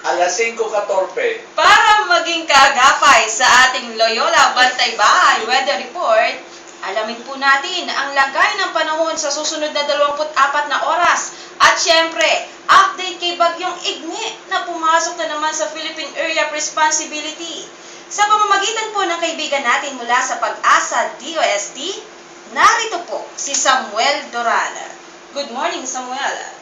Alas 5:14. Para maging kaagapay sa ating Loyola Bantay Bahay Weather Report, alamin po natin ang lagay ng panahon sa susunod na 24 na oras. At syempre, update kay Bagyong Igni na pumasok na naman sa Philippine Area of Responsibility. Sa pamamagitan po ng kaibigan natin mula sa Pag-asa DOST, narito po si Samuel Dorana. Good morning, Samuel.